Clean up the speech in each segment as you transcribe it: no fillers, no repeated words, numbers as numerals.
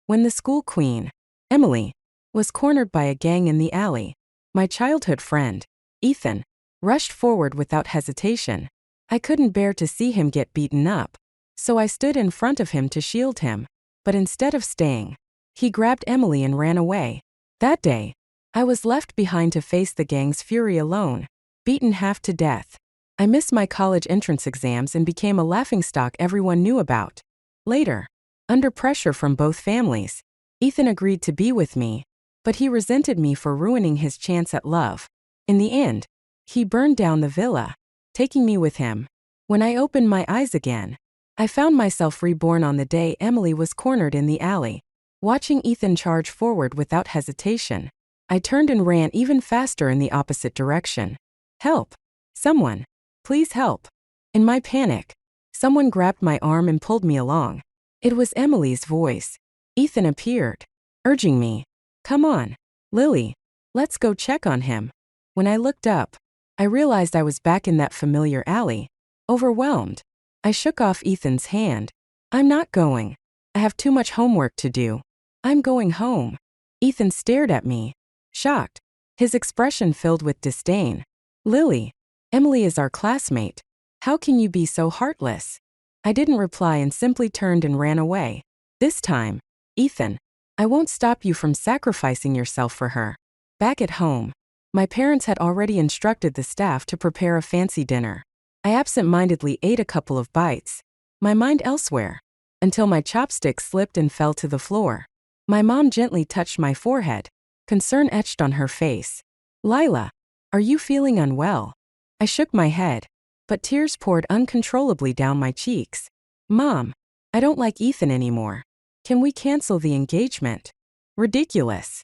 When the school queen, Emily, was cornered by a gang in the alley, my childhood friend, Ethan, rushed forward without hesitation. I couldn't bear to see him get beaten up, so I stood in front of him to shield him. But instead of staying, he grabbed Emily and ran away. That day, I was left behind to face the gang's fury alone, beaten half to death. I missed my college entrance exams and became a laughingstock everyone knew about. Later, under pressure from both families, Ethan agreed to be with me, but he resented me for ruining his chance at love. In the end, he burned down the villa, taking me with him. When I opened my eyes again, I found myself reborn on the day Emily was cornered in the alley. Watching Ethan charge forward without hesitation, I turned and ran even faster in the opposite direction. Help! Someone! Please help! In my panic, someone grabbed my arm and pulled me along. It was Emily's voice. Ethan appeared, urging me, "Come on, Lily, let's go check on him." When I looked up, I realized I was back in that familiar alley. Overwhelmed, I shook off Ethan's hand. "I'm not going. I have too much homework to do. I'm going home." Ethan stared at me, shocked, his expression filled with disdain. "Lily, Emily is our classmate. How can you be so heartless?" I didn't reply and simply turned and ran away. This time, "Ethan, I won't stop you from sacrificing yourself for her." Back at home, my parents had already instructed the staff to prepare a fancy dinner. I absent-mindedly ate a couple of bites, my mind elsewhere, until my chopsticks slipped and fell to the floor. My mom gently touched my forehead, concern etched on her face. "Lila, are you feeling unwell?" I shook my head, but tears poured uncontrollably down my cheeks. "Mom, I don't like Ethan anymore. Can we cancel the engagement?" "Ridiculous."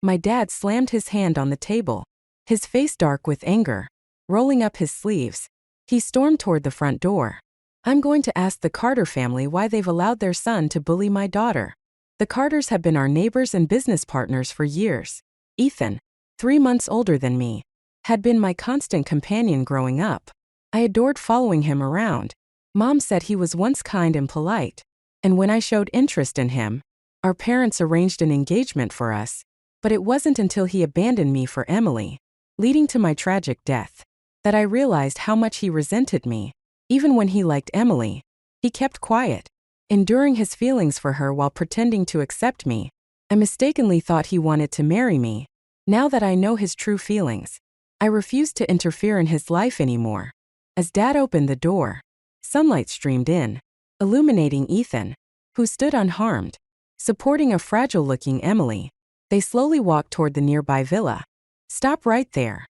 My dad slammed his hand on the table, his face dark with anger. Rolling up his sleeves, he stormed toward the front door. "I'm going to ask the Carter family why they've allowed their son to bully my daughter." The Carters have been our neighbors and business partners for years. Ethan, 3 months older than me, had been my constant companion growing up. I adored following him around. Mom said he was once kind and polite, and when I showed interest in him, our parents arranged an engagement for us. But it wasn't until he abandoned me for Emily, leading to my tragic death, that I realized how much he resented me. Even when he liked Emily, he kept quiet, enduring his feelings for her while pretending to accept me. I mistakenly thought he wanted to marry me. Now that I know his true feelings, I refused to interfere in his life anymore. As Dad opened the door, sunlight streamed in, illuminating Ethan, who stood unharmed, supporting a fragile-looking Emily. They slowly walked toward the nearby villa. "Stop right there."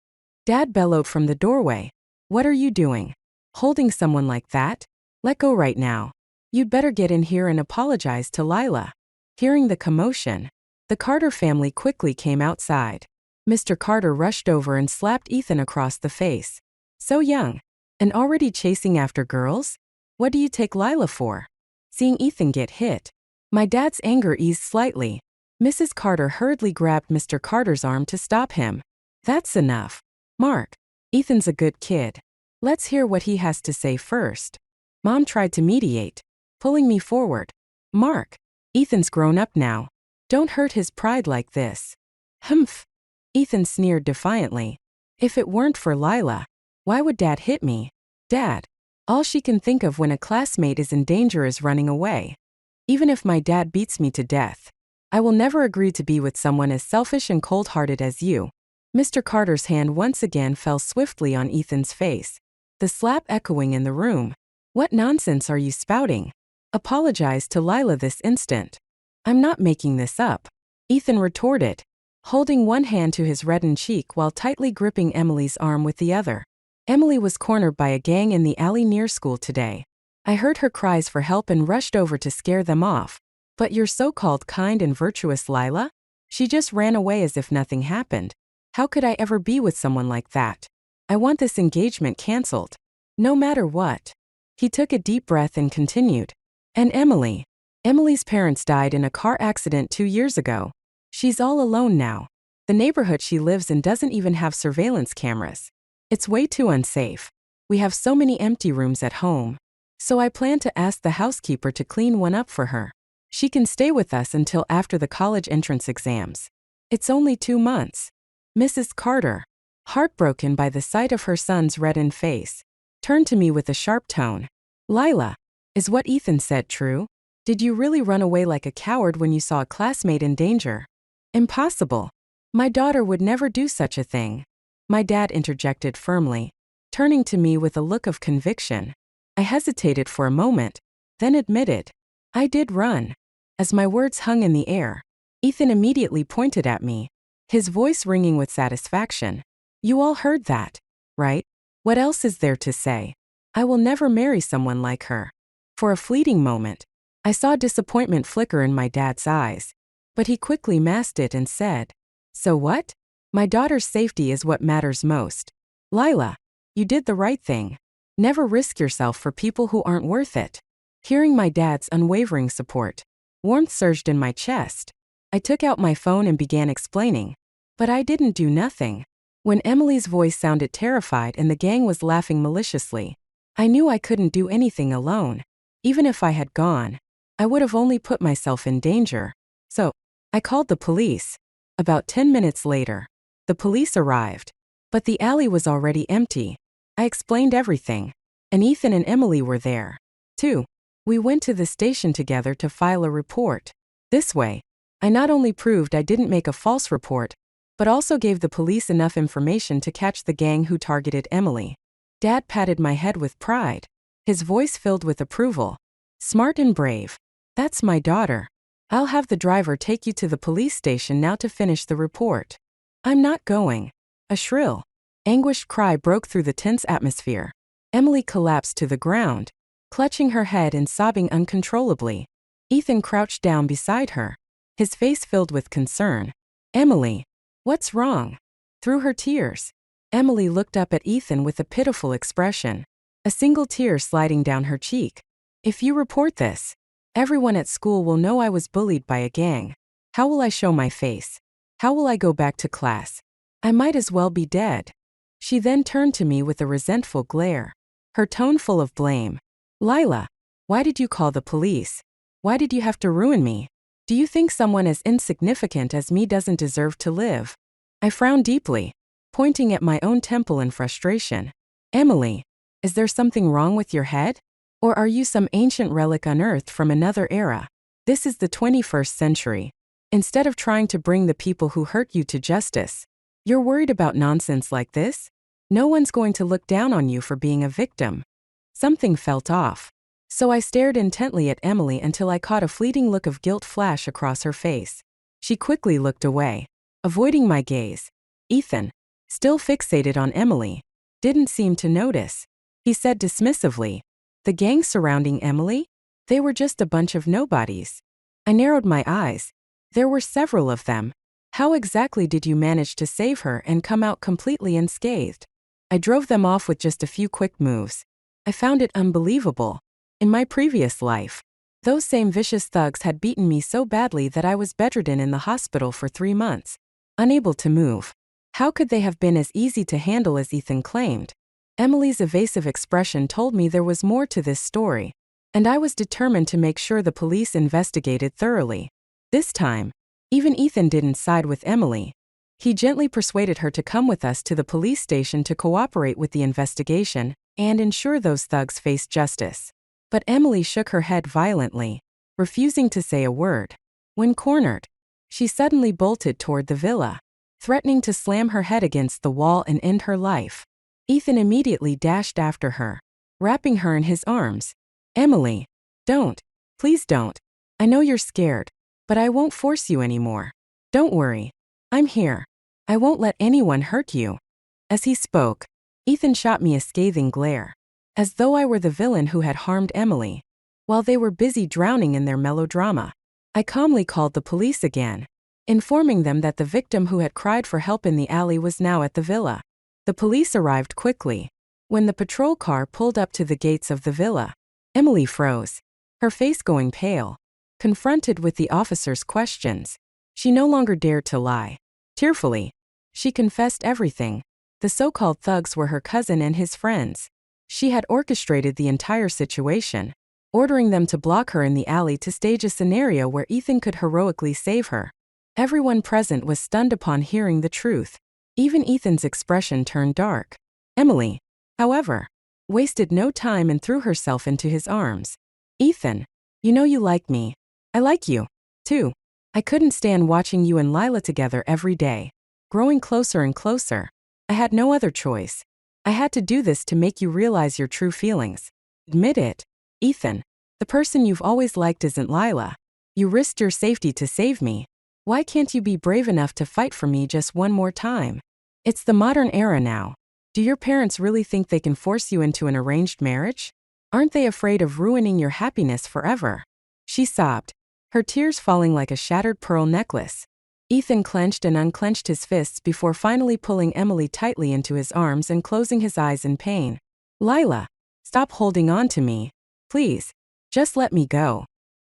Dad bellowed from the doorway. "What are you doing? Holding someone like that? Let go right now. You'd better get in here and apologize to Lila." Hearing the commotion, the Carter family quickly came outside. Mr. Carter rushed over and slapped Ethan across the face. "So young, and already chasing after girls? What do you take Lila for?" Seeing Ethan get hit, my dad's anger eased slightly. Mrs. Carter hurriedly grabbed Mr. Carter's arm to stop him. "That's enough. Mark, Ethan's a good kid. Let's hear what he has to say first." Mom tried to mediate, pulling me forward. "Mark, Ethan's grown up now. Don't hurt his pride like this." "Humph." Ethan sneered defiantly. "If it weren't for Lila, why would Dad hit me?" "Dad." All she can think of when a classmate is in danger is running away. "Even if my dad beats me to death, I will never agree to be with someone as selfish and cold-hearted as you." Mr. Carter's hand once again fell swiftly on Ethan's face, the slap echoing in the room. "What nonsense are you spouting? Apologize to Lila this instant." "I'm not making this up," Ethan retorted, holding one hand to his reddened cheek while tightly gripping Emily's arm with the other. "Emily was cornered by a gang in the alley near school today. I heard her cries for help and rushed over to scare them off. But your so-called kind and virtuous Lila? She just ran away as if nothing happened. How could I ever be with someone like that? I want this engagement canceled. No matter what." He took a deep breath and continued. "And Emily? Emily's parents died in a car accident 2 years ago. She's all alone now. The neighborhood she lives in doesn't even have surveillance cameras. It's way too unsafe. We have so many empty rooms at home. So I plan to ask the housekeeper to clean one up for her. She can stay with us until after the college entrance exams. It's only 2 months. Mrs. Carter, heartbroken by the sight of her son's reddened face, turned to me with a sharp tone. Lila, is what Ethan said true? Did you really run away like a coward when you saw a classmate in danger? Impossible. My daughter would never do such a thing. My dad interjected firmly, turning to me with a look of conviction. I hesitated for a moment, then admitted, I did run. As my words hung in the air, Ethan immediately pointed at me, his voice ringing with satisfaction. You all heard that, right? What else is there to say? I will never marry someone like her. For a fleeting moment, I saw disappointment flicker in my dad's eyes, but he quickly masked it and said, So what? My daughter's safety is what matters most. Lila, you did the right thing. Never risk yourself for people who aren't worth it. Hearing my dad's unwavering support, warmth surged in my chest. I took out my phone and began explaining. But I didn't do nothing. When Emily's voice sounded terrified and the gang was laughing maliciously, I knew I couldn't do anything alone. Even if I had gone, I would have only put myself in danger. So, I called the police. About 10 minutes later, the police arrived. But the alley was already empty. I explained everything. And Ethan and Emily were there, too. We went to the station together to file a report. This way, I not only proved I didn't make a false report, but also gave the police enough information to catch the gang who targeted Emily. Dad patted my head with pride, his voice filled with approval. Smart and brave. That's my daughter. I'll have the driver take you to the police station now to finish the report. I'm not going. A shrill, anguished cry broke through the tense atmosphere. Emily collapsed to the ground, clutching her head and sobbing uncontrollably. Ethan crouched down beside her, his face filled with concern. Emily, what's wrong? Through her tears, Emily looked up at Ethan with a pitiful expression, a single tear sliding down her cheek. If you report this, everyone at school will know I was bullied by a gang. How will I show my face? How will I go back to class? I might as well be dead. She then turned to me with a resentful glare, her tone full of blame. Lila, why did you call the police? Why did you have to ruin me? Do you think someone as insignificant as me doesn't deserve to live? I frowned deeply, pointing at my own temple in frustration. Emily, is there something wrong with your head? Or are you some ancient relic unearthed from another era? This is the 21st century. Instead of trying to bring the people who hurt you to justice, you're worried about nonsense like this? No one's going to look down on you for being a victim. Something felt off. So I stared intently at Emily until I caught a fleeting look of guilt flash across her face. She quickly looked away, avoiding my gaze. Ethan, still fixated on Emily, didn't seem to notice. He said dismissively, The gang surrounding Emily? They were just a bunch of nobodies. I narrowed my eyes. There were several of them. How exactly did you manage to save her and come out completely unscathed? I drove them off with just a few quick moves. I found it unbelievable. In my previous life, those same vicious thugs had beaten me so badly that I was bedridden in the hospital for 3 months, unable to move. How could they have been as easy to handle as Ethan claimed? Emily's evasive expression told me there was more to this story, and I was determined to make sure the police investigated thoroughly. This time, even Ethan didn't side with Emily. He gently persuaded her to come with us to the police station to cooperate with the investigation and ensure those thugs faced justice. But Emily shook her head violently, refusing to say a word. When cornered, she suddenly bolted toward the villa, threatening to slam her head against the wall and end her life. Ethan immediately dashed after her, wrapping her in his arms. Emily, don't. Please don't. I know you're scared, but I won't force you anymore. Don't worry. I'm here. I won't let anyone hurt you. As he spoke, Ethan shot me a scathing glare, as though I were the villain who had harmed Emily. While they were busy drowning in their melodrama, I calmly called the police again, informing them that the victim who had cried for help in the alley was now at the villa. The police arrived quickly. When the patrol car pulled up to the gates of the villa, Emily froze, her face going pale. Confronted with the officer's questions, she no longer dared to lie. Tearfully, she confessed everything. The so-called thugs were her cousin and his friends. She had orchestrated the entire situation. ordering them to block her in the alley to stage a scenario where Ethan could heroically save her. Everyone present was stunned upon hearing the truth. Even Ethan's expression turned dark. Emily, however, wasted no time and threw herself into his arms. Ethan, you know you like me. I like you, too. I couldn't stand watching you and Lila together every day, growing closer and closer. I had no other choice. I had to do this to make you realize your true feelings. Admit it. Ethan, the person you've always liked isn't Lila. You risked your safety to save me. Why can't you be brave enough to fight for me just one more time? It's the modern era now. Do your parents really think they can force you into an arranged marriage? Aren't they afraid of ruining your happiness forever? She sobbed, her tears falling like a shattered pearl necklace. Ethan clenched and unclenched his fists before finally pulling Emily tightly into his arms and closing his eyes in pain. Lila, stop holding on to me. Please, just let me go.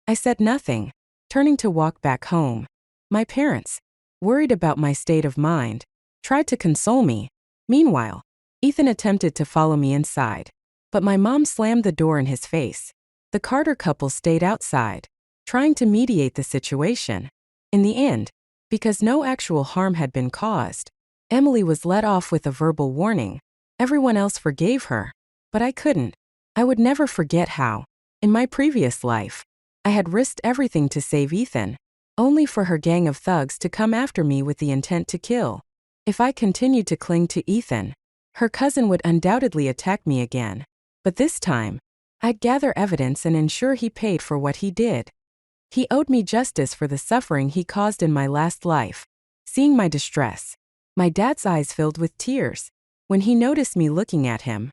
I said nothing, turning to walk back home. My parents, worried about my state of mind, tried to console me. Meanwhile, Ethan attempted to follow me inside, but my mom slammed the door in his face. The Carter couple stayed outside, trying to mediate the situation. In the end, because no actual harm had been caused, Emily was let off with a verbal warning. Everyone else forgave her, but I couldn't. I would never forget how, in my previous life, I had risked everything to save Ethan, only for her gang of thugs to come after me with the intent to kill. If I continued to cling to Ethan, her cousin would undoubtedly attack me again. But this time, I'd gather evidence and ensure he paid for what he did. He owed me justice for the suffering he caused in my last life. Seeing my distress, my dad's eyes filled with tears. When he noticed me looking at him,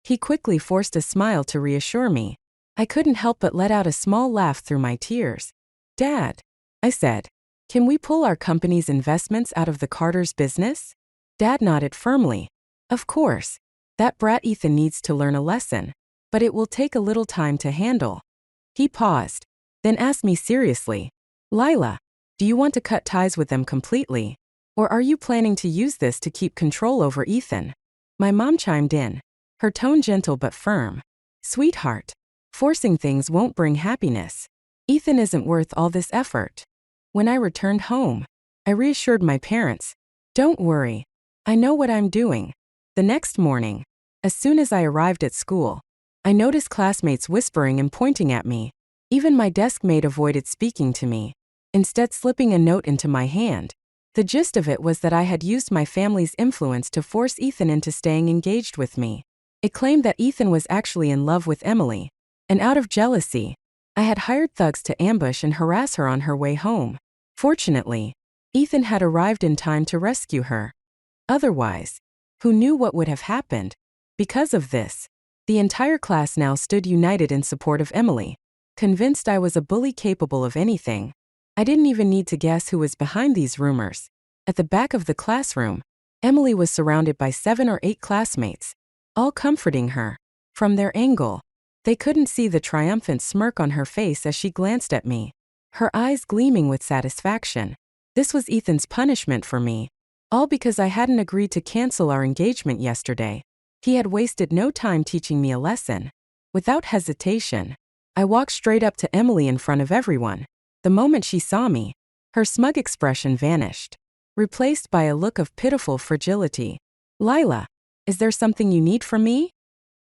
he quickly forced a smile to reassure me. I couldn't help but let out a small laugh through my tears. Dad, I said, can we pull our company's investments out of the Carter's business? Dad nodded firmly. Of course. That brat Ethan needs to learn a lesson, but it will take a little time to handle. He paused, then asked me seriously, Lila, do you want to cut ties with them completely? Or are you planning to use this to keep control over Ethan? My mom chimed in, her tone gentle but firm. Sweetheart, forcing things won't bring happiness. Ethan isn't worth all this effort. When I returned home, I reassured my parents, don't worry, I know what I'm doing. The next morning, as soon as I arrived at school, I noticed classmates whispering and pointing at me. Even my desk mate avoided speaking to me, instead slipping a note into my hand. The gist of it was that I had used my family's influence to force Ethan into staying engaged with me. It claimed that Ethan was actually in love with Emily, and out of jealousy, I had hired thugs to ambush and harass her on her way home. Fortunately, Ethan had arrived in time to rescue her. Otherwise, who knew what would have happened? Because of this, the entire class now stood united in support of Emily, convinced I was a bully capable of anything. I didn't even need to guess who was behind these rumors. At the back of the classroom, Emily was surrounded by 7 or 8 classmates, all comforting her. From their angle, they couldn't see the triumphant smirk on her face as she glanced at me, her eyes gleaming with satisfaction. This was Ethan's punishment for me, all because I hadn't agreed to cancel our engagement yesterday. He had wasted no time teaching me a lesson. Without hesitation, I walked straight up to Emily in front of everyone. The moment she saw me, her smug expression vanished, replaced by a look of pitiful fragility. Lila, is there something you need from me?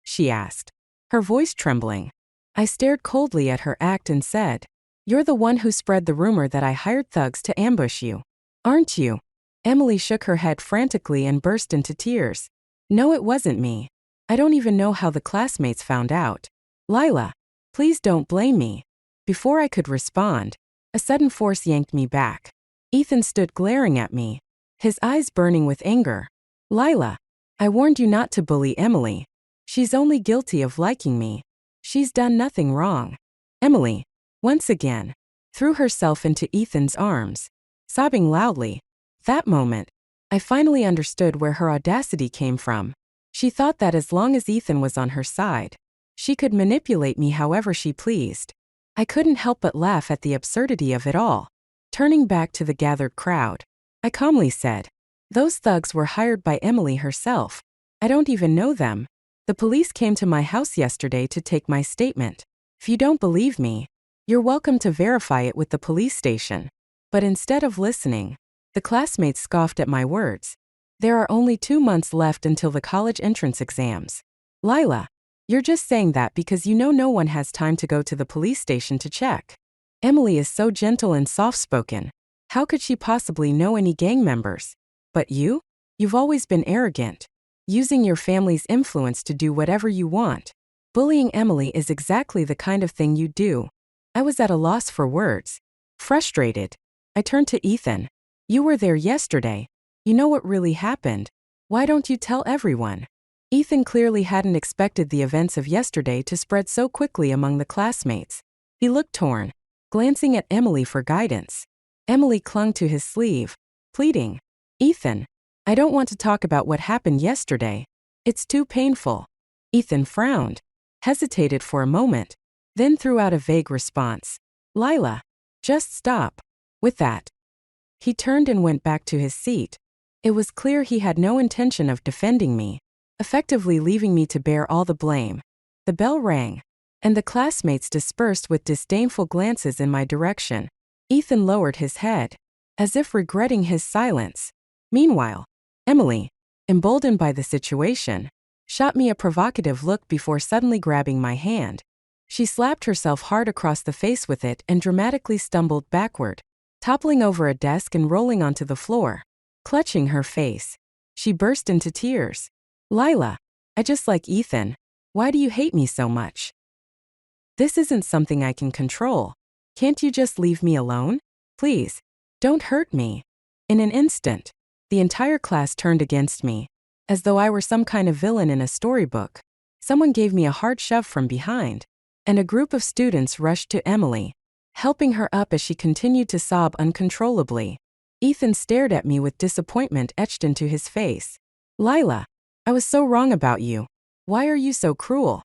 She asked, her voice trembling. I stared coldly at her act and said, you're the one who spread the rumor that I hired thugs to ambush you, aren't you? Emily shook her head frantically and burst into tears. No, it wasn't me. I don't even know how the classmates found out. Lila, please don't blame me. Before I could respond, a sudden force yanked me back. Ethan stood glaring at me, his eyes burning with anger. Lila, I warned you not to bully Emily. She's only guilty of liking me. She's done nothing wrong. Emily, once again, threw herself into Ethan's arms, sobbing loudly. That moment, I finally understood where her audacity came from. She thought that as long as Ethan was on her side, she could manipulate me however she pleased. I couldn't help but laugh at the absurdity of it all. Turning back to the gathered crowd, I calmly said, those thugs were hired by Emily herself. I don't even know them. The police came to my house yesterday to take my statement. If you don't believe me, you're welcome to verify it with the police station. But instead of listening, the classmates scoffed at my words. There are only 2 months left until the college entrance exams. Lila, you're just saying that because you know no one has time to go to the police station to check. Emily is so gentle and soft-spoken. How could she possibly know any gang members? But you? You've always been arrogant, using your family's influence to do whatever you want. Bullying Emily is exactly the kind of thing you do. I was at a loss for words. Frustrated, I turned to Ethan. You were there yesterday. You know what really happened. Why don't you tell everyone? Ethan clearly hadn't expected the events of yesterday to spread so quickly among the classmates. He looked torn, glancing at Emily for guidance. Emily clung to his sleeve, pleading, Ethan, I don't want to talk about what happened yesterday. It's too painful. Ethan frowned, hesitated for a moment, then threw out a vague response. Lila, just stop. With that, he turned and went back to his seat. It was clear he had no intention of defending me, effectively leaving me to bear all the blame. The bell rang, and the classmates dispersed with disdainful glances in my direction. Ethan lowered his head, as if regretting his silence. Meanwhile, Emily, emboldened by the situation, shot me a provocative look before suddenly grabbing my hand. She slapped herself hard across the face with it and dramatically stumbled backward, toppling over a desk and rolling onto the floor. Clutching her face, she burst into tears. Lila, I just like Ethan. Why do you hate me so much? This isn't something I can control. Can't you just leave me alone? Please, don't hurt me. In an instant, the entire class turned against me, as though I were some kind of villain in a storybook. Someone gave me a hard shove from behind, and a group of students rushed to Emily, helping her up as she continued to sob uncontrollably. Ethan stared at me with disappointment etched into his face. Lila, I was so wrong about you. Why are you so cruel?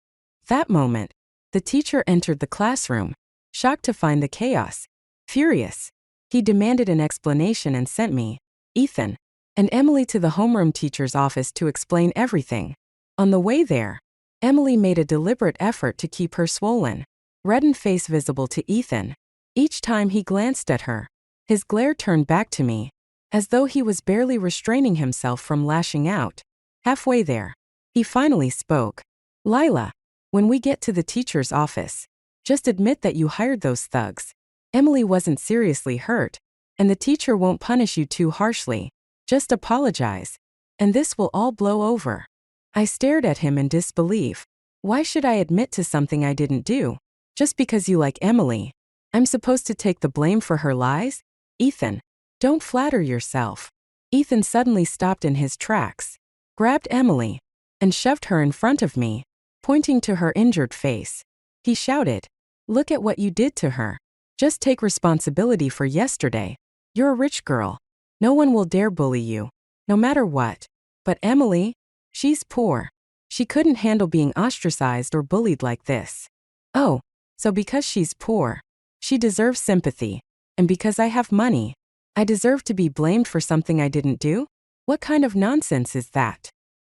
That moment, the teacher entered the classroom, shocked to find the chaos. Furious, he demanded an explanation and sent me, Ethan, and Emily to the homeroom teacher's office to explain everything. On the way there, Emily made a deliberate effort to keep her swollen, reddened face visible to Ethan. Each time he glanced at her, his glare turned back to me, as though he was barely restraining himself from lashing out. Halfway there, he finally spoke. Lila, when we get to the teacher's office, just admit that you hired those thugs. Emily wasn't seriously hurt, and the teacher won't punish you too harshly. Just apologize, and this will all blow over. I stared at him in disbelief. Why should I admit to something I didn't do? Just because you like Emily, I'm supposed to take the blame for her lies? Ethan, don't flatter yourself. Ethan suddenly stopped in his tracks, grabbed Emily, and shoved her in front of me, pointing to her injured face. He shouted, Look at what you did to her. Just take responsibility for yesterday. You're a rich girl. No one will dare bully you, no matter what. But Emily, she's poor. She couldn't handle being ostracized or bullied like this. Oh, so because she's poor, she deserves sympathy. And because I have money, I deserve to be blamed for something I didn't do? What kind of nonsense is that?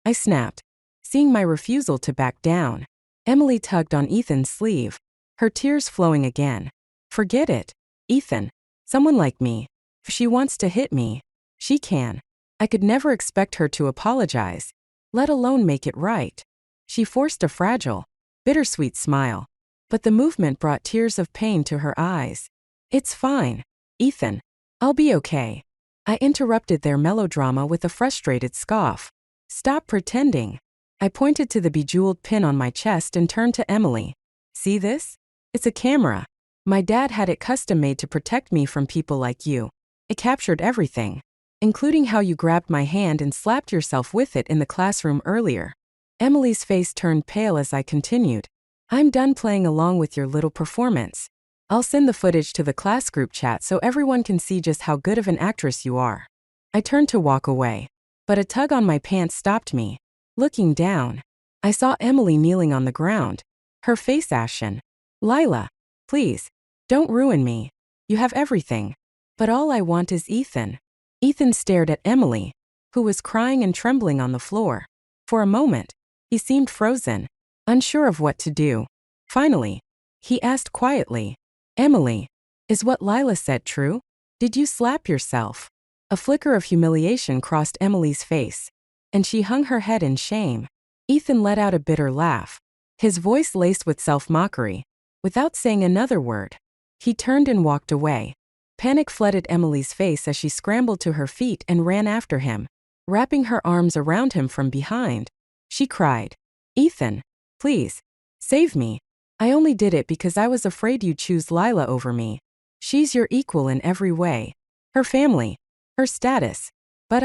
I snapped, seeing my refusal to back down. Emily tugged on Ethan's sleeve, her tears flowing again. Forget it, Ethan. Someone like me, if she wants to hit me, she can. I could never expect her to apologize, let alone make it right. She forced a fragile, bittersweet smile, but the movement brought tears of pain to her eyes. It's fine, Ethan. I'll be okay. I interrupted their melodrama with a frustrated scoff. Stop pretending. I pointed to the bejeweled pin on my chest and turned to Emily. See this? It's a camera. My dad had it custom made to protect me from people like you. It captured everything, including how you grabbed my hand and slapped yourself with it in the classroom earlier. Emily's face turned pale as I continued. I'm done playing along with your little performance. I'll send the footage to the class group chat so everyone can see just how good of an actress you are. I turned to walk away, but a tug on my pants stopped me. Looking down, I saw Emily kneeling on the ground, her face ashen. Lila, please, don't ruin me. You have everything. But all I want is Ethan. Ethan stared at Emily, who was crying and trembling on the floor. For a moment, he seemed frozen, unsure of what to do. Finally, He asked quietly. Emily, is what Lila said true? Did you slap yourself? A flicker of humiliation crossed Emily's face, and she hung her head in shame. Ethan let out a bitter laugh, his voice laced with self-mockery. Without saying another word, he turned and walked away. Panic flooded Emily's face as she scrambled to her feet and ran after him, wrapping her arms around him from behind. She cried, Ethan, please, save me. I only did it because I was afraid you'd choose Lila over me. She's your equal in every way. Her family, her status. But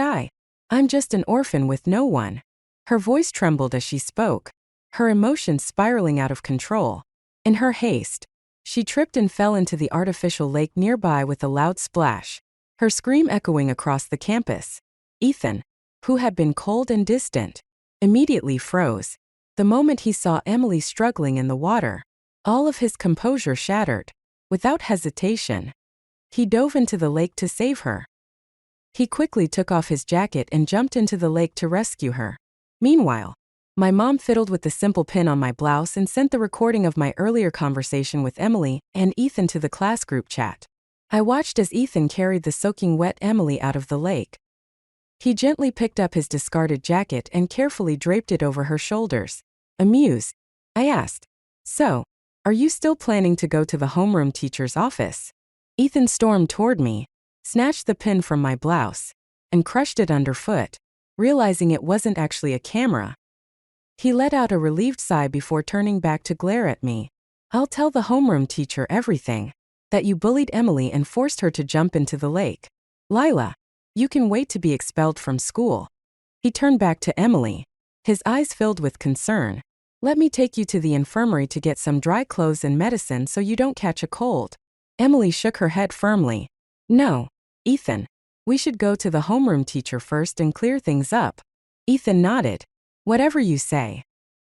I'm just an orphan with no one. Her voice trembled as she spoke, her emotions spiraling out of control. In her haste, she tripped and fell into the artificial lake nearby with a loud splash, her scream echoing across the campus. Ethan, who had been cold and distant, immediately froze. The moment he saw Emily struggling in the water, all of his composure shattered. Without hesitation, he dove into the lake to save her. He quickly took off his jacket and jumped into the lake to rescue her. Meanwhile, my mom fiddled with the simple pin on my blouse and sent the recording of my earlier conversation with Emily and Ethan to the class group chat. I watched as Ethan carried the soaking wet Emily out of the lake. He gently picked up his discarded jacket and carefully draped it over her shoulders. Amused, I asked, So, are you still planning to go to the homeroom teacher's office? Ethan stormed toward me, snatched the pin from my blouse, and crushed it underfoot, realizing it wasn't actually a camera. He let out a relieved sigh before turning back to glare at me. I'll tell the homeroom teacher everything. That you bullied Emily and forced her to jump into the lake. Lila, you can wait to be expelled from school. He turned back to Emily, his eyes filled with concern. Let me take you to the infirmary to get some dry clothes and medicine so you don't catch a cold. Emily shook her head firmly. No, Ethan, we should go to the homeroom teacher first and clear things up. Ethan nodded. Whatever you say.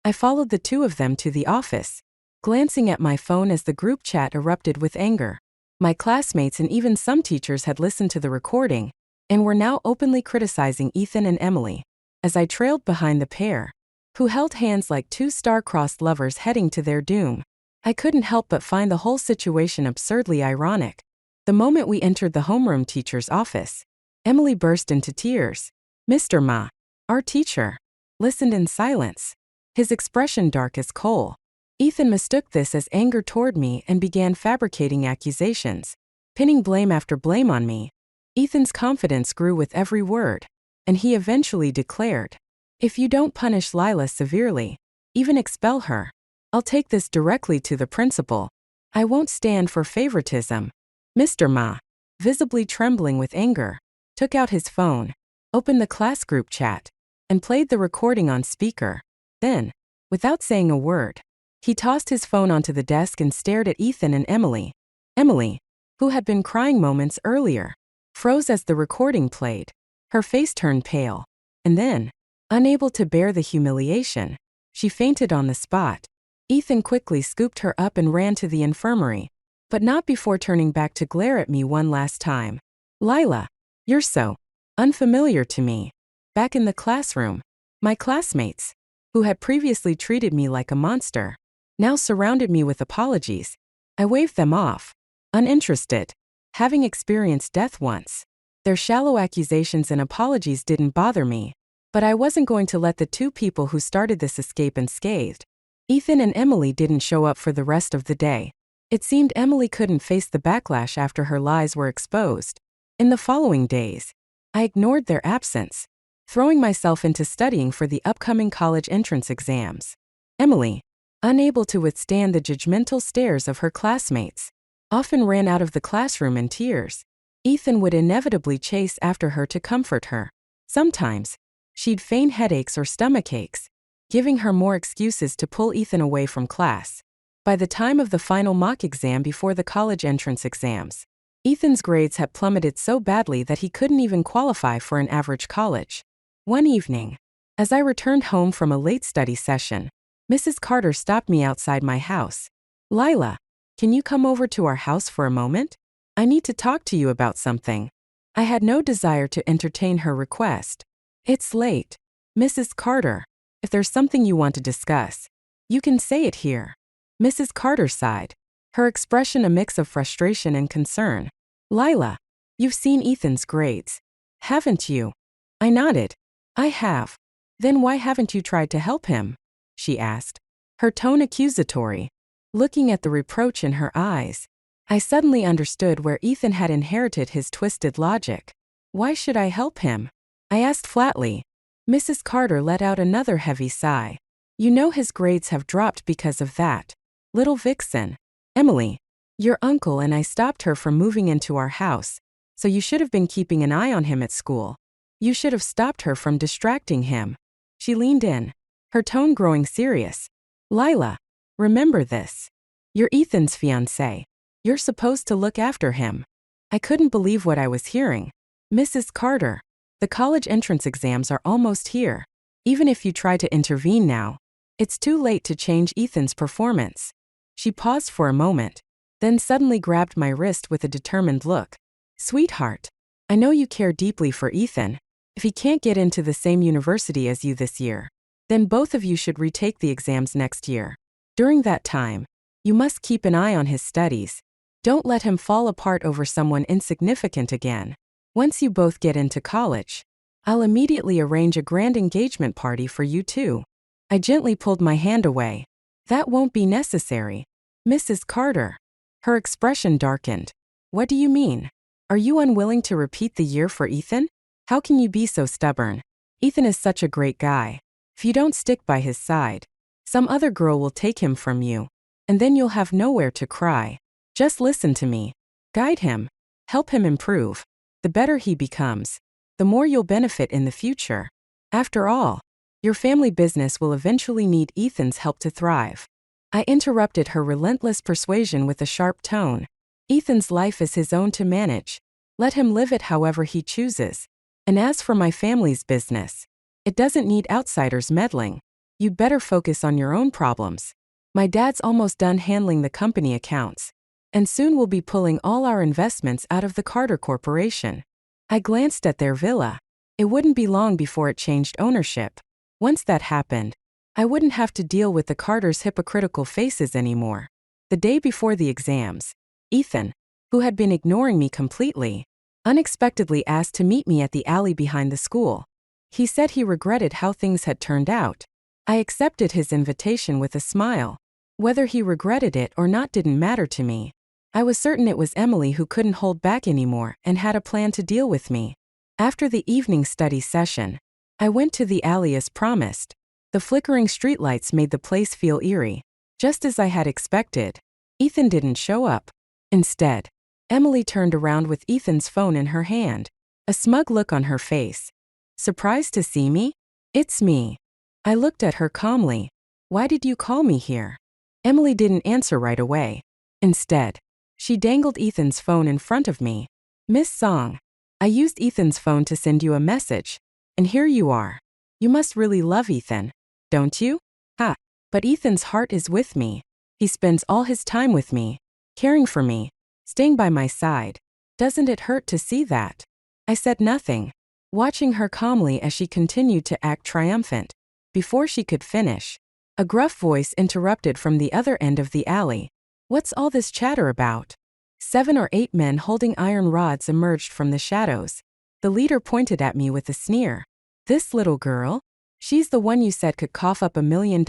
I followed the two of them to the office, glancing at my phone as the group chat erupted with anger. My classmates and even some teachers had listened to the recording and were now openly criticizing Ethan and Emily. As I trailed behind the pair, who held hands like two star-crossed lovers heading to their doom, I couldn't help but find the whole situation absurdly ironic. The moment we entered the homeroom teacher's office, Emily burst into tears. Mr. Ma, our teacher, listened in silence, his expression dark as coal. Ethan mistook this as anger toward me and began fabricating accusations, pinning blame after blame on me. Ethan's confidence grew with every word, and he eventually declared, If you don't punish Lila severely, even expel her, I'll take this directly to the principal. I won't stand for favoritism. Mr. Ma, visibly trembling with anger, took out his phone, opened the class group chat, and played the recording on speaker. Then, without saying a word, he tossed his phone onto the desk and stared at Ethan and Emily. Emily, who had been crying moments earlier, froze as the recording played. Her face turned pale, and then, unable to bear the humiliation, she fainted on the spot. Ethan quickly scooped her up and ran to the infirmary, but not before turning back to glare at me one last time. Lila, you're so unfamiliar to me. Back in the classroom, my classmates, who had previously treated me like a monster, now surrounded me with apologies. I waved them off, uninterested, having experienced death once. Their shallow accusations and apologies didn't bother me, but I wasn't going to let the two people who started this escape unscathed. Ethan and Emily didn't show up for the rest of the day. It seemed Emily couldn't face the backlash after her lies were exposed. In the following days, I ignored their absence, throwing myself into studying for the upcoming college entrance exams. Emily, unable to withstand the judgmental stares of her classmates, often ran out of the classroom in tears. Ethan would inevitably chase after her to comfort her. Sometimes, she'd feign headaches or stomach aches, giving her more excuses to pull Ethan away from class. By the time of the final mock exam before the college entrance exams, Ethan's grades had plummeted so badly that he couldn't even qualify for an average college. One evening, as I returned home from a late study session, Mrs. Carter stopped me outside my house. Lila, can you come over to our house for a moment? I need to talk to you about something. I had no desire to entertain her request. It's late, Mrs. Carter. If there's something you want to discuss, you can say it here. Mrs. Carter sighed, her expression a mix of frustration and concern. Lila, you've seen Ethan's grades, haven't you? I nodded. I have. Then why haven't you tried to help him? She asked, her tone accusatory. Looking at the reproach in her eyes, I suddenly understood where Ethan had inherited his twisted logic. Why should I help him? I asked flatly. Mrs. Carter let out another heavy sigh. You know his grades have dropped because of that. Little vixen. Emily, your uncle and I stopped her from moving into our house, so you should have been keeping an eye on him at school. You should have stopped her from distracting him. She leaned in, her tone growing serious. Lila, remember this. You're Ethan's fiancée. You're supposed to look after him. I couldn't believe what I was hearing. Mrs. Carter, the college entrance exams are almost here. Even if you try to intervene now, it's too late to change Ethan's performance. She paused for a moment, then suddenly grabbed my wrist with a determined look. Sweetheart, I know you care deeply for Ethan. If he can't get into the same university as you this year, then both of you should retake the exams next year. During that time, you must keep an eye on his studies. Don't let him fall apart over someone insignificant again. Once you both get into college, I'll immediately arrange a grand engagement party for you two. I gently pulled my hand away. That won't be necessary. Mrs. Carter. Her expression darkened. What do you mean? Are you unwilling to repeat the year for Ethan? How can you be so stubborn? Ethan is such a great guy. If you don't stick by his side, some other girl will take him from you, and then you'll have nowhere to cry. Just listen to me. Guide him. Help him improve. The better he becomes, the more you'll benefit in the future. After all, your family business will eventually need Ethan's help to thrive. I interrupted her relentless persuasion with a sharp tone. Ethan's life is his own to manage. Let him live it however he chooses. And as for my family's business, it doesn't need outsiders meddling. You'd better focus on your own problems. My dad's almost done handling the company accounts, and soon we'll be pulling all our investments out of the Carter Corporation. I glanced at their villa. It wouldn't be long before it changed ownership. Once that happened, I wouldn't have to deal with the Carters' hypocritical faces anymore. The day before the exams, Ethan, who had been ignoring me completely, unexpectedly asked to meet me at the alley behind the school. He said he regretted how things had turned out. I accepted his invitation with a smile. Whether he regretted it or not didn't matter to me. I was certain it was Emily who couldn't hold back anymore and had a plan to deal with me. After the evening study session, I went to the alley as promised. The flickering streetlights made the place feel eerie. Just as I had expected, Ethan didn't show up. Instead, Emily turned around with Ethan's phone in her hand, a smug look on her face. Surprised to see me? It's me. I looked at her calmly. Why did you call me here? Emily didn't answer right away. Instead, she dangled Ethan's phone in front of me. Miss Song, I used Ethan's phone to send you a message, and here you are. You must really love Ethan, don't you? Ha, but Ethan's heart is with me. He spends all his time with me, caring for me, staying by my side. Doesn't it hurt to see that? I said nothing, watching her calmly as she continued to act triumphant. Before she could finish, a gruff voice interrupted from the other end of the alley. What's all this chatter about? 7 or 8 men holding iron rods emerged from the shadows. The leader pointed at me with a sneer. This little girl? She's the one you said could cough up $1 million.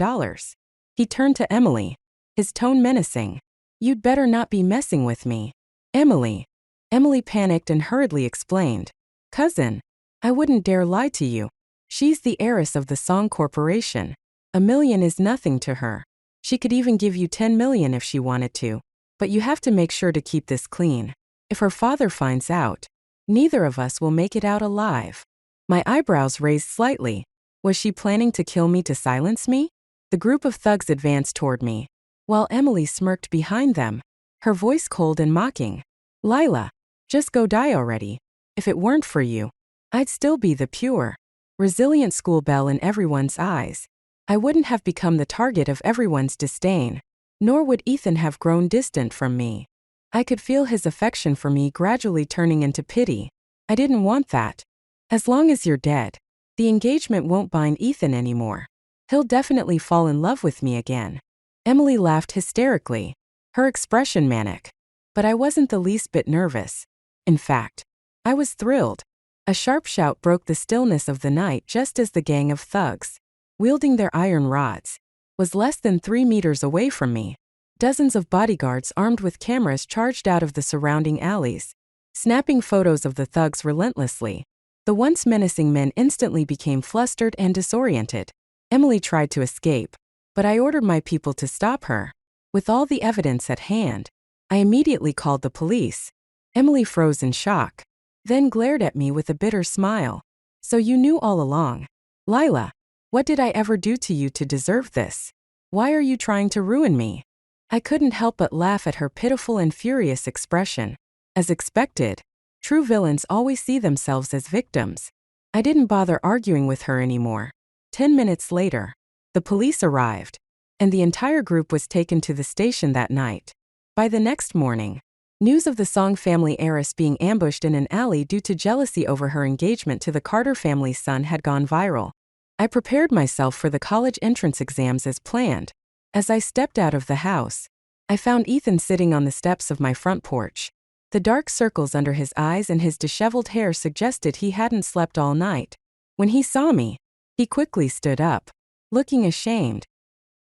He turned to Emily, his tone menacing. You'd better not be messing with me. Emily. Emily panicked and hurriedly explained. Cousin, I wouldn't dare lie to you. She's the heiress of the Song Corporation. $1 million is nothing to her. She could even give you $10 million if she wanted to. But you have to make sure to keep this clean. If her father finds out, neither of us will make it out alive. My eyebrows raised slightly. Was she planning to kill me to silence me? The group of thugs advanced toward me, while Emily smirked behind them, her voice cold and mocking. Lila, just go die already. If it weren't for you, I'd still be the pure, resilient school belle in everyone's eyes. I wouldn't have become the target of everyone's disdain, nor would Ethan have grown distant from me. I could feel his affection for me gradually turning into pity. I didn't want that. As long as you're dead, the engagement won't bind Ethan anymore. He'll definitely fall in love with me again. Emily laughed hysterically, her expression manic. But I wasn't the least bit nervous. In fact, I was thrilled. A sharp shout broke the stillness of the night just as the gang of thugs, wielding their iron rods, was less than 3 meters away from me. Dozens of bodyguards armed with cameras charged out of the surrounding alleys, snapping photos of the thugs relentlessly. The once menacing men instantly became flustered and disoriented. Emily tried to escape, but I ordered my people to stop her. With all the evidence at hand, I immediately called the police. Emily froze in shock, then glared at me with a bitter smile. So you knew all along. Lila, what did I ever do to you to deserve this? Why are you trying to ruin me? I couldn't help but laugh at her pitiful and furious expression. As expected, true villains always see themselves as victims. I didn't bother arguing with her anymore. 10 minutes later, the police arrived, and the entire group was taken to the station that night. By the next morning, news of the Song family heiress being ambushed in an alley due to jealousy over her engagement to the Carter family's son had gone viral. I prepared myself for the college entrance exams as planned. As I stepped out of the house, I found Ethan sitting on the steps of my front porch. The dark circles under his eyes and his disheveled hair suggested he hadn't slept all night. When he saw me, he quickly stood up, looking ashamed.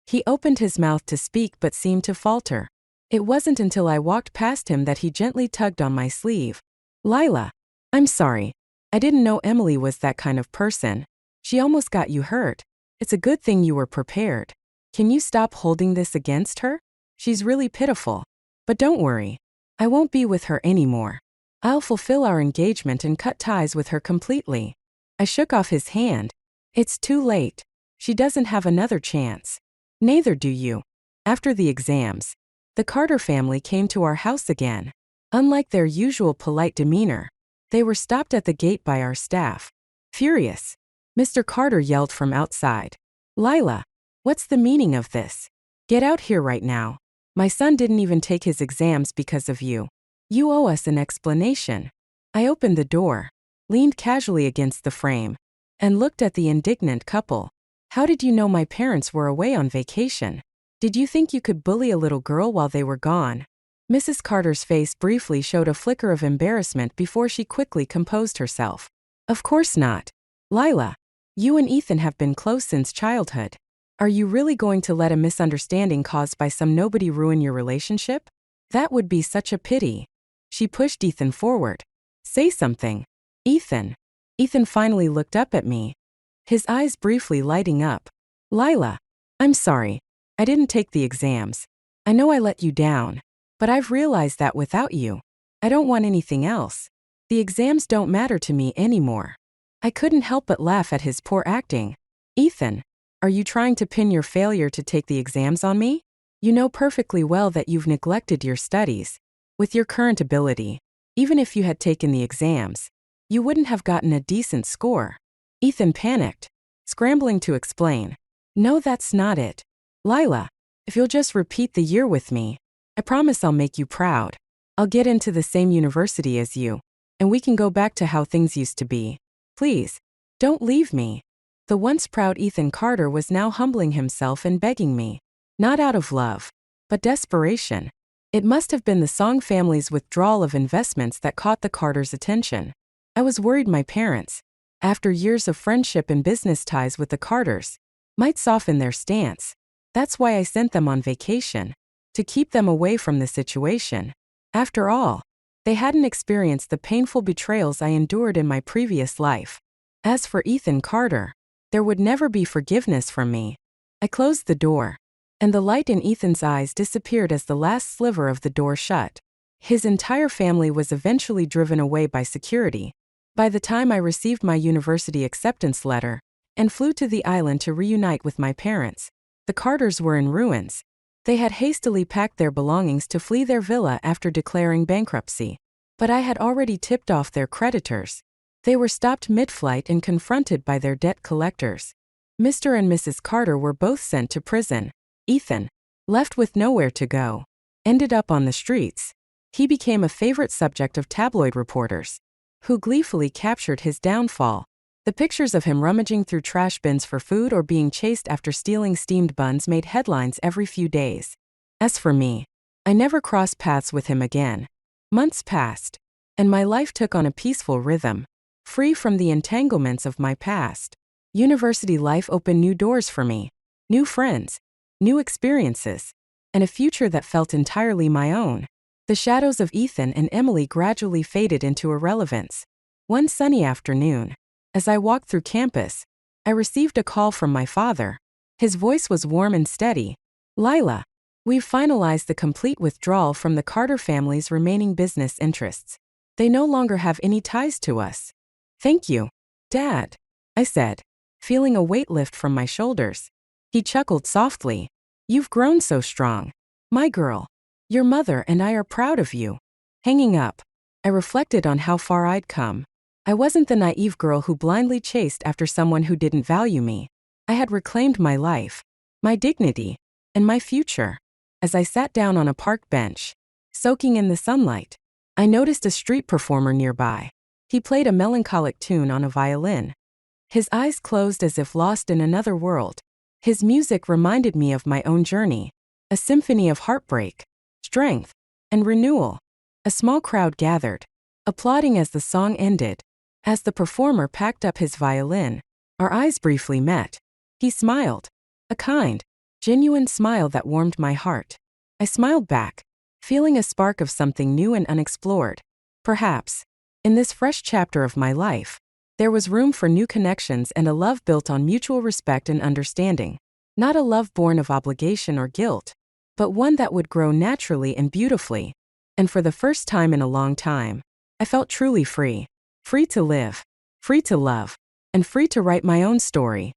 He opened his mouth to speak but seemed to falter. It wasn't until I walked past him that he gently tugged on my sleeve. Lila, I'm sorry. I didn't know Emily was that kind of person. She almost got you hurt. It's a good thing you were prepared. Can you stop holding this against her? She's really pitiful. But don't worry. I won't be with her anymore. I'll fulfill our engagement and cut ties with her completely. I shook off his hand. It's too late. She doesn't have another chance. Neither do you. After the exams, the Carter family came to our house again. Unlike their usual polite demeanor, they were stopped at the gate by our staff. Furious, Mr. Carter yelled from outside. Lila, what's the meaning of this? Get out here right now. My son didn't even take his exams because of you. You owe us an explanation. I opened the door, leaned casually against the frame, and looked at the indignant couple. How did you know my parents were away on vacation? Did you think you could bully a little girl while they were gone? Mrs. Carter's face briefly showed a flicker of embarrassment before she quickly composed herself. Of course not. Lila, you and Ethan have been close since childhood. Are you really going to let a misunderstanding caused by some nobody ruin your relationship? That would be such a pity. She pushed Ethan forward. Say something. Ethan. Ethan finally looked up at me, his eyes briefly lighting up. Lila, I'm sorry. I didn't take the exams. I know I let you down, but I've realized that without you, I don't want anything else. The exams don't matter to me anymore. I couldn't help but laugh at his poor acting. Ethan, are you trying to pin your failure to take the exams on me? You know perfectly well that you've neglected your studies. With your current ability, even if you had taken the exams, you wouldn't have gotten a decent score. Ethan panicked, scrambling to explain. No, that's not it. Lila, if you'll just repeat the year with me, I promise I'll make you proud. I'll get into the same university as you, and we can go back to how things used to be. Please, don't leave me. The once proud Ethan Carter was now humbling himself and begging me, not out of love, but desperation. It must have been the Song family's withdrawal of investments that caught the Carters' attention. I was worried my parents, after years of friendship and business ties with the Carters, might soften their stance. That's why I sent them on vacation, to keep them away from the situation. After all, they hadn't experienced the painful betrayals I endured in my previous life. As for Ethan Carter, there would never be forgiveness from me. I closed the door, and the light in Ethan's eyes disappeared as the last sliver of the door shut. His entire family was eventually driven away by security. By the time I received my university acceptance letter and flew to the island to reunite with my parents, the Carters were in ruins. They had hastily packed their belongings to flee their villa after declaring bankruptcy. But I had already tipped off their creditors. They were stopped mid-flight and confronted by their debt collectors. Mr. and Mrs. Carter were both sent to prison. Ethan, left with nowhere to go, ended up on the streets. He became a favorite subject of tabloid reporters, who gleefully captured his downfall. The pictures of him rummaging through trash bins for food or being chased after stealing steamed buns made headlines every few days. As for me, I never crossed paths with him again. Months passed, and my life took on a peaceful rhythm, free from the entanglements of my past. University life opened new doors for me, new friends, new experiences, and a future that felt entirely my own. The shadows of Ethan and Emily gradually faded into irrelevance. One sunny afternoon, as I walked through campus, I received a call from my father. His voice was warm and steady. "Lila, we've finalized the complete withdrawal from the Carter family's remaining business interests. They no longer have any ties to us." "Thank you, Dad," I said, feeling a weight lift from my shoulders. He chuckled softly. "You've grown so strong, my girl. Your mother and I are proud of you." Hanging up, I reflected on how far I'd come. I wasn't the naive girl who blindly chased after someone who didn't value me. I had reclaimed my life, my dignity, and my future. As I sat down on a park bench, soaking in the sunlight, I noticed a street performer nearby. He played a melancholic tune on a violin. His eyes closed as if lost in another world. His music reminded me of my own journey, a symphony of heartbreak, strength, and renewal. A small crowd gathered, applauding as the song ended. As the performer packed up his violin, our eyes briefly met. He smiled, a kind, genuine smile that warmed my heart. I smiled back, feeling a spark of something new and unexplored. Perhaps, in this fresh chapter of my life, there was room for new connections and a love built on mutual respect and understanding. Not a love born of obligation or guilt, but one that would grow naturally and beautifully. And for the first time in a long time, I felt truly free. Free to live, free to love, and free to write my own story.